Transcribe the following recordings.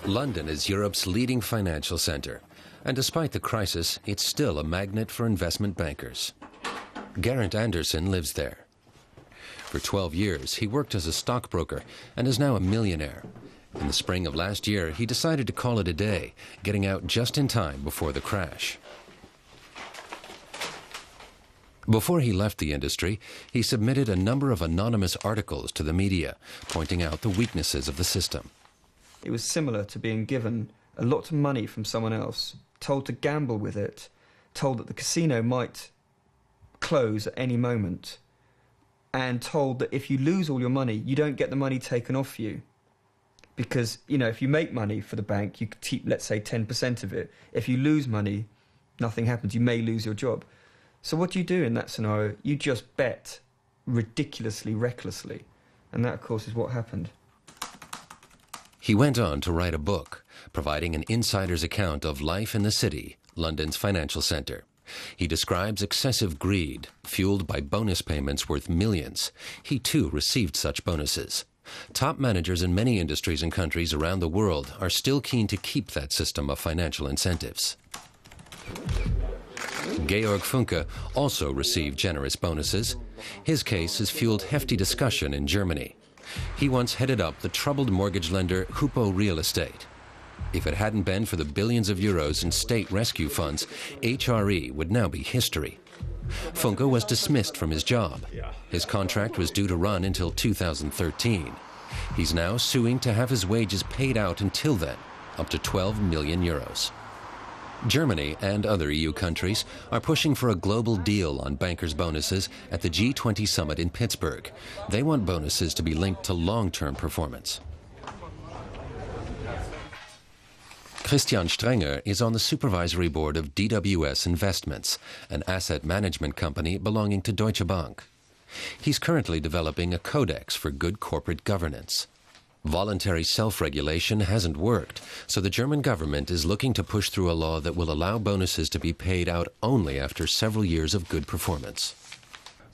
London is Europe's leading financial center, and despite the crisis, it's still a magnet for investment bankers. Geraint Anderson lives there. For 12 years, he worked as a stockbroker and is now a millionaire. In the spring of last year, he decided to call it a day, getting out just in time before the crash. Before he left the industry, he submitted a number of anonymous articles to the media, pointing out the weaknesses of the system. It was similar to being given a lot of money from someone else, told to gamble with it, told that the casino might close at any moment, and told that if you lose all your money, you don't get the money taken off you. Because, you know, if you make money for the bank, you could keep, let's say, 10% of it. If you lose money, nothing happens. You may lose your job. So what do you do in that scenario? You just bet ridiculously, recklessly. And that, of course, is what happened. He went on to write a book, providing an insider's account of life in the city, London's financial centre. He describes excessive greed, fueled by bonus payments worth millions. He too received such bonuses. Top managers in many industries and countries around the world are still keen to keep that system of financial incentives. Georg Funke also received generous bonuses. His case has fueled hefty discussion in Germany. He once headed up the troubled mortgage lender Hypo Real Estate. If it hadn't been for the billions of euros in state rescue funds, HRE would now be history. Funke was dismissed from his job. His contract was due to run until 2013. He's now suing to have his wages paid out until then, up to 12 million euros. Germany and other EU countries are pushing for a global deal on bankers' bonuses at the G20 summit in Pittsburgh. They want bonuses to be linked to long-term performance. Christian Strenger is on the supervisory board of DWS Investments, an asset management company belonging to Deutsche Bank. He's currently developing a codex for good corporate governance. Voluntary self-regulation hasn't worked, so the German government is looking to push through a law that will allow bonuses to be paid out only after several years of good performance.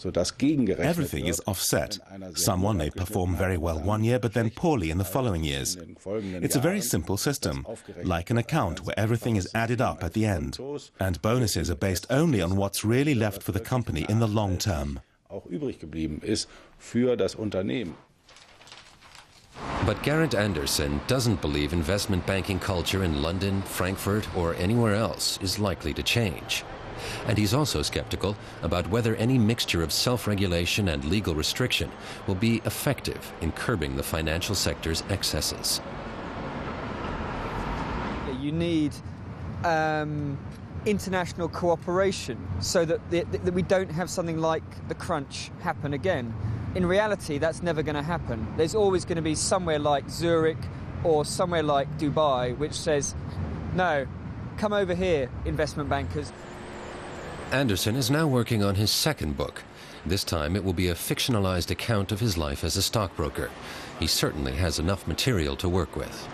Everything is offset. Someone may perform very well one year, but then poorly in the following years. It's a very simple system, like an account where everything is added up at the end. And bonuses are based only on what's really left for the company in the long term. But Geraint Anderson doesn't believe investment banking culture in London, Frankfurt, or anywhere else is likely to change. And he's also skeptical about whether any mixture of self-regulation and legal restriction will be effective in curbing the financial sector's excesses. You need international cooperation so that we don't have something like the crunch happen again. In reality, that's never going to happen. There's always going to be somewhere like Zurich or somewhere like Dubai which says, no, come over here, investment bankers. Anderson is now working on his second book. This time it will be a fictionalized account of his life as a stockbroker. He certainly has enough material to work with.